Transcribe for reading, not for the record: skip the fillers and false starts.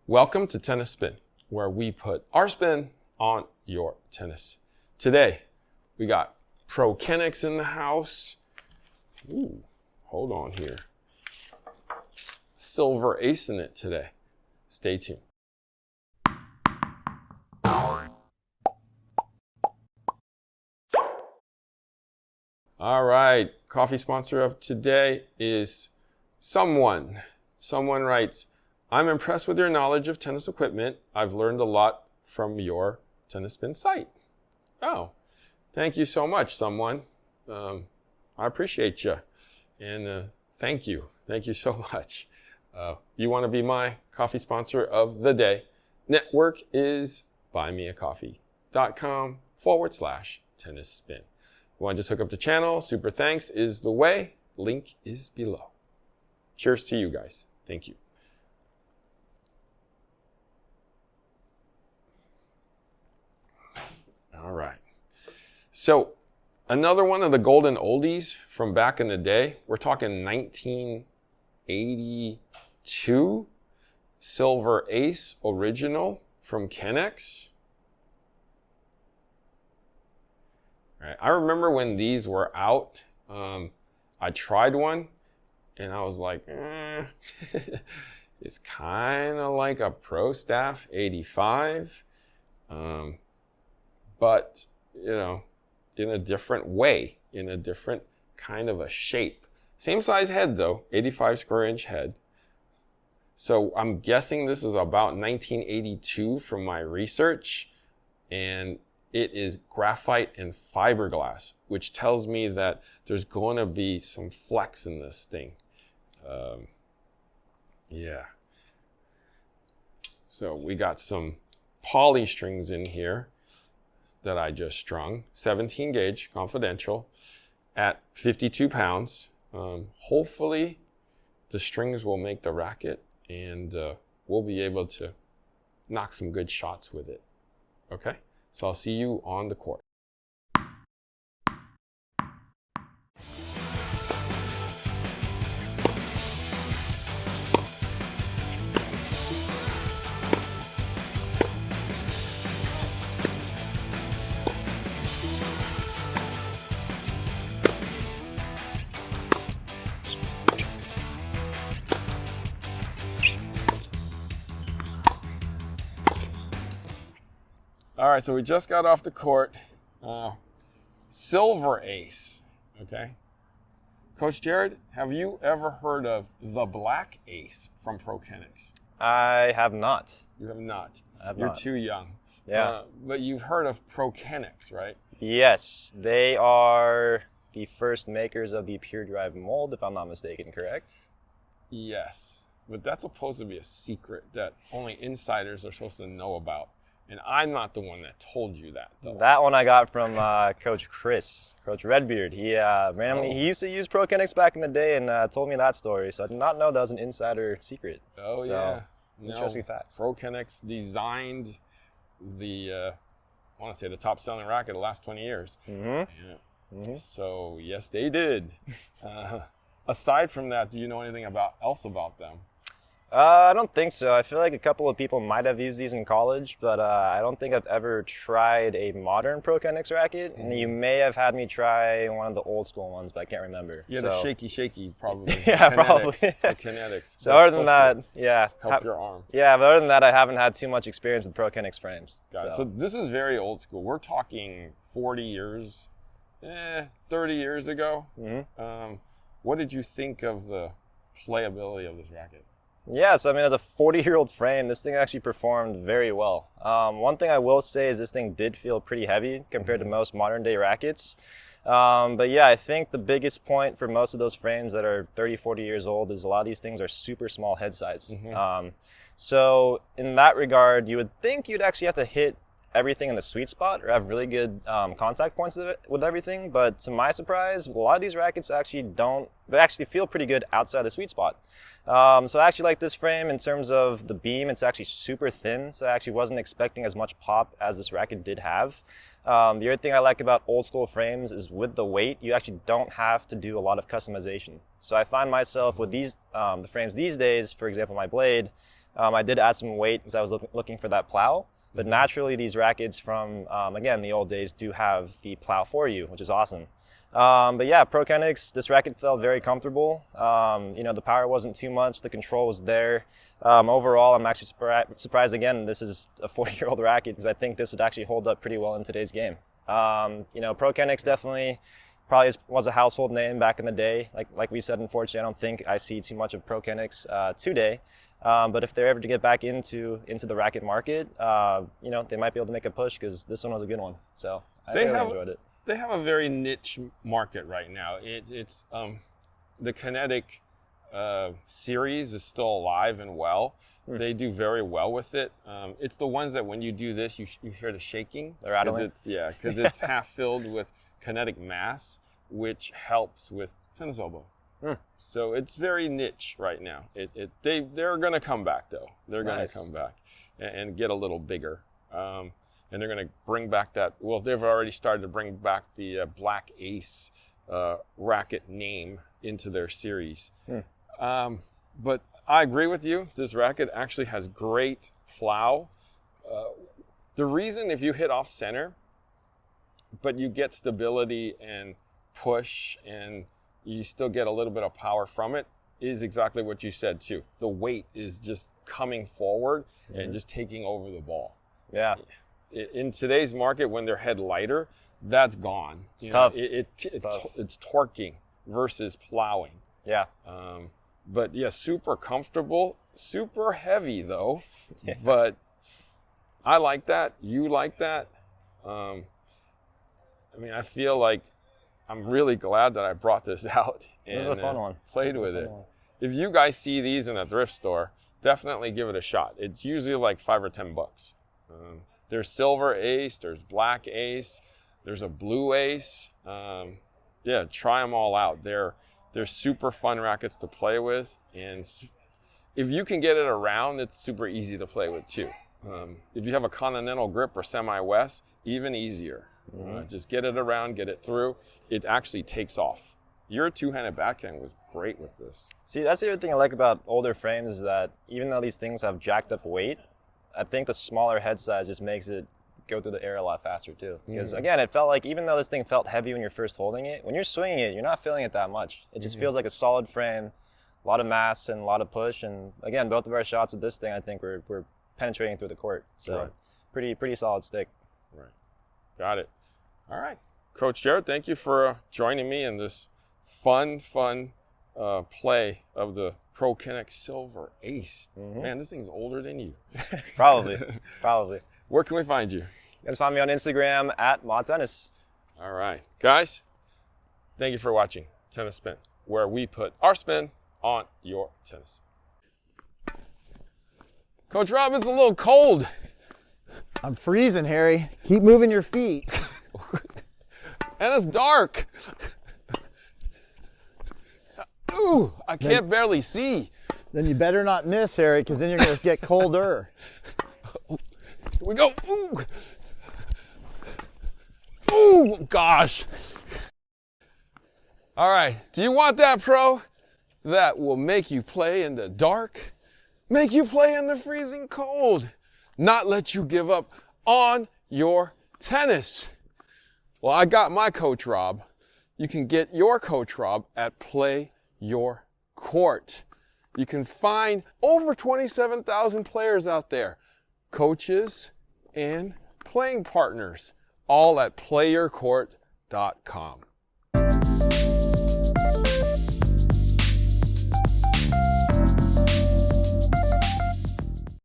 Welcome to Tennis Spin, where we put our spin on your tennis. Today, we got Pro Kennex in the house. Ooh, hold on here. Silver Ace in it today. Stay tuned. All right, coffee sponsor of today is someone. Someone writes, I'm impressed with your knowledge of tennis equipment. I've learned a lot from your Tennis Spin site. Oh, thank you so much, someone. I appreciate you. And thank you. Thank you so much. You want to be my coffee sponsor of the day? Network is buymeacoffee.com/tennis spin. You want to just hook up the channel? Super thanks is the way. Link is below. Cheers to you guys. Thank you. All right. So another one of the golden oldies from back in the day. We're talking 1982 Silver Ace original from Kennex. All right. I remember when these were out, I tried one and I was like, it's kind of like a Pro Staff 85. But, you know, in a different way, in a different kind of a shape. Same size head though, 85 square inch head. So I'm guessing this is about 1982 from my research, and it is graphite and fiberglass, which tells me that there's going to be some flex in this thing. Yeah. So we got some poly strings in here that I just strung, 17 gauge confidential at 52 pounds. Hopefully the strings will make the racket and we'll be able to knock some good shots with it. Okay, so I'll see you on the court. All right, so we just got off the court. Silver Ace, okay? Coach Jerod, have you ever heard of the Black Ace from Pro Kennex? I have not. You have not. You're too young. Yeah. But you've heard of Pro Kennex, right? Yes, they are the first makers of the Pure Drive mold, if I'm not mistaken, correct? Yes, but that's supposed to be a secret that only insiders are supposed to know about. And I'm not the one that told you that, though. That one I got from Coach Chris, Coach Redbeard. He randomly he used to use Pro Kennex back in the day and told me that story. So I did not know that was an insider secret. Oh, so, yeah. Interesting facts. Pro Kennex designed the, I want to say the top selling racket the last 20 years. Mm-hmm. Yeah. Mm-hmm. So, yes, they did. Aside from that, do you know anything else about them? I don't think so. I feel like a couple of people might have used these in college, but I don't think I've ever tried a modern Pro Kennex racket. Mm-hmm. And you may have had me try one of the old school ones, but I can't remember. Yeah, so. The shaky, probably. Yeah, probably. The Kinetics. So other than that, yeah. Help your arm. Yeah, but other than that, I haven't had too much experience with Pro Kennex frames. Got it. So this is very old school. We're talking 40 years, 30 years ago. Mm-hmm. What did you think of the playability of this racket? Yeah, so I mean, as a 40-year-old frame, this thing actually performed very well. One thing I will say is this thing did feel pretty heavy compared to most modern-day rackets. But yeah, I think the biggest point for most of those frames that are 30, 40 years old is a lot of these things are super small head size. Mm-hmm. So in that regard, you would think you'd actually have to hit everything in the sweet spot or have really good contact points with everything. But to my surprise, a lot of these rackets actually don't. They actually feel pretty good outside the sweet spot. So I actually like this frame in terms of the beam. It's actually super thin, so I actually wasn't expecting as much pop as this racket did have. The other thing I like about old school frames is with the weight, you actually don't have to do a lot of customization. So I find myself with these the frames these days, for example, my blade, I did add some weight because I was looking for that plow. But naturally, these rackets from, again, the old days do have the plow for you, which is awesome. But yeah, Pro Kennex, this racket felt very comfortable. The power wasn't too much. The control was there. Overall, I'm actually surprised again, this is a 40-year-old racket because I think this would actually hold up pretty well in today's game. Pro Kennex definitely probably was a household name back in the day. Like we said, unfortunately, I don't think I see too much of Pro Kennex today. But if they're ever to get back into the racket market, they might be able to make a push because this one was a good one. So I really enjoyed it. They have a very niche market right now. It's the Kinetic series is still alive and well. They do very well with it. It's the ones that when you do this, you hear the shaking. The rattling. Because it's half filled with kinetic mass, which helps with tennis elbow. So it's very niche right now. They're going to come back though. They're going to come back and get a little bigger. And they're going to bring back that. Well, they've already started to bring back the Black Ace racket name into their series. But I agree with you. This racket actually has great plow. The reason if you hit off center, but you get stability and push and you still get a little bit of power from it, is exactly what you said too. The weight is just coming forward and just taking over the ball. Yeah. In today's market, when they're head lighter, that's gone. It's tough. It's torquing versus plowing. Yeah. But yeah, super comfortable, super heavy though. Yeah. But I like that. You like that. I feel like I'm really glad that I brought this out and this is a fun one. Played with it. If you guys see these in a thrift store, definitely give it a shot. It's usually like $5 or $10. There's Silver Ace, there's Black Ace, there's a Blue Ace. Yeah, try them all out. They're super fun rackets to play with, and if you can get it around, it's super easy to play with too. If you have a Continental grip or semi-West, even easier. Just get it around, get it through. It actually takes off. Your two-handed backhand was great with this. See, that's the other thing I like about older frames is that even though these things have jacked up weight, I think the smaller head size just makes it go through the air a lot faster too. Because again, it felt like even though this thing felt heavy when you're first holding it, when you're swinging it, you're not feeling it that much. It just feels like a solid frame, a lot of mass and a lot of push. And again, both of our shots with this thing, I think we're penetrating through the court. So pretty solid stick. Right. Got it. All right. Coach Jerod, thank you for joining me in this fun play of the Pro Kennex Silver Ace. Man, this thing's older than you. Probably. Where can we find you? You guys find me on Instagram at ModTennis. All right. Guys, thank you for watching Tennis Spin, where we put our spin on your tennis. Coach Rob, it's a little cold. I'm freezing, Harry. Keep moving your feet. And it's dark. Ooh, I can't barely see. Then you better not miss, Harry, because then you're going to get colder. Here we go. Ooh. Ooh, gosh. All right. Do you want that, Pro? That will make you play in the dark, make you play in the freezing cold, not let you give up on your tennis. Well, I got my Coach Rob. You can get your Coach Rob at Play Your Court. You can find over 27,000 players out there, coaches and playing partners, all at playyourcourt.com.